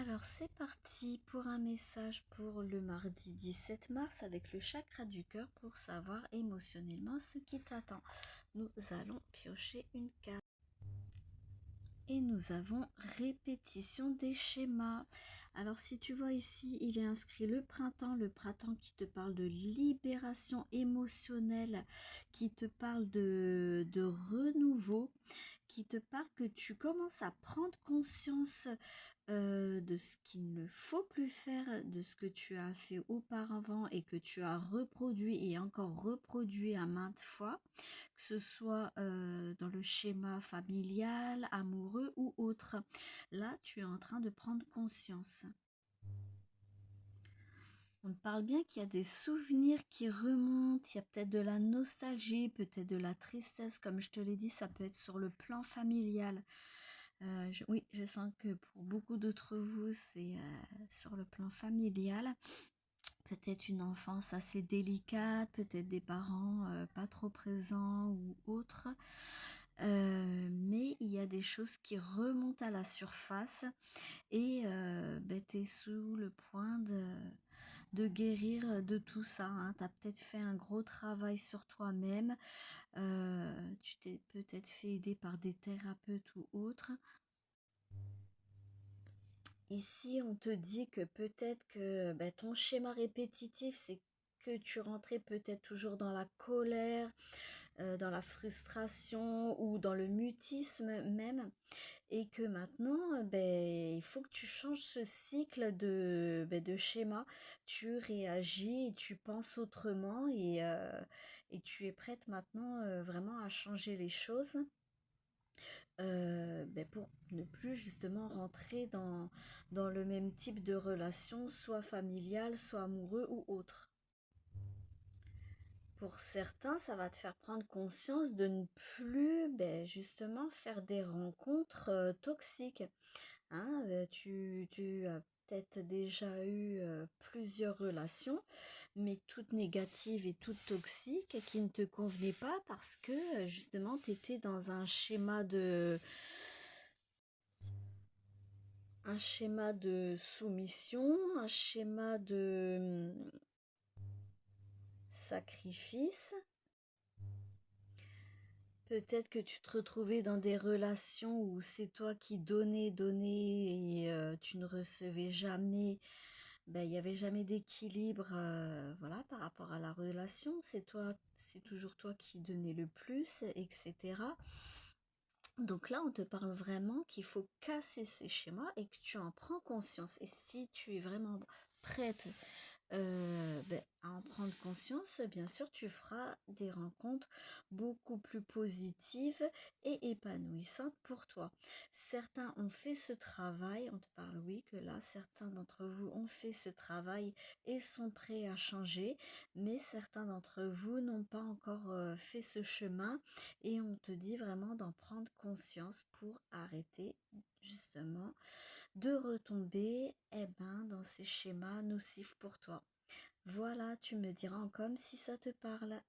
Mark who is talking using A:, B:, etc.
A: Alors c'est parti pour un message pour le mardi 17 mars avec le chakra du cœur pour savoir émotionnellement ce qui t'attend. Nous allons piocher une carte. Et nous avons répétition des schémas. Alors si tu vois ici, il est inscrit le printemps qui te parle de libération émotionnelle, qui te parle de renouveau, qui te parle que tu commences à prendre conscience de ce qu'il ne faut plus faire, de ce que tu as fait auparavant et que tu as reproduit et encore reproduit à maintes fois, que ce soit dans le schéma familial, amoureux ou autre. Là, tu es en train de prendre conscience. On parle bien qu'il y a des souvenirs qui remontent, il y a peut-être de la nostalgie, peut-être de la tristesse, comme je te l'ai dit, ça peut être sur le plan familial. Oui, je sens que pour beaucoup d'entre vous, c'est sur le plan familial. Peut-être une enfance assez délicate, peut-être des parents pas trop présents ou autres. Mais il y a des choses qui remontent à la surface et tu es sous le point de guérir de tout ça. Hein. Tu as peut-être fait un gros travail sur toi-même. Tu t'es peut-être fait aider par des thérapeutes ou autres. Ici, on te dit que peut-être que ton schéma répétitif, c'est que tu rentrais peut-être toujours dans la colère, dans la frustration ou dans le mutisme même, et que maintenant, il faut que tu changes ce cycle de schéma. Tu réagis, et tu penses autrement et tu es prête maintenant vraiment à changer les choses. Pour ne plus justement rentrer dans le même type de relation, soit familiale, soit amoureux ou autre. Pour certains, ça va te faire prendre conscience de ne plus justement faire des rencontres toxiques. Hein, tu as peut-être déjà eu plusieurs relations, mais toutes négatives et toutes toxiques qui ne te convenaient pas parce que justement tu étais dans un schéma de soumission, un schéma de sacrifice. Peut-être que tu te retrouvais dans des relations où c'est toi qui donnais et tu ne recevais jamais. Il n'y avait jamais d'équilibre voilà, par rapport à la relation. C'est toujours toi qui donnais le plus, etc. Donc là, on te parle vraiment qu'il faut casser ces schémas et que tu en prends conscience. Et si tu es vraiment prête à en prendre conscience, bien sûr, tu feras des rencontres beaucoup plus positives et épanouissantes pour toi. Certains ont fait ce travail, on te parle, oui, que là, certains d'entre vous ont fait ce travail et sont prêts à changer, mais certains d'entre vous n'ont pas encore fait ce chemin et on te dit vraiment d'en prendre conscience pour arrêter justement de retomber dans ces schémas nocifs pour toi. Voilà, tu me diras en com si ça te parle.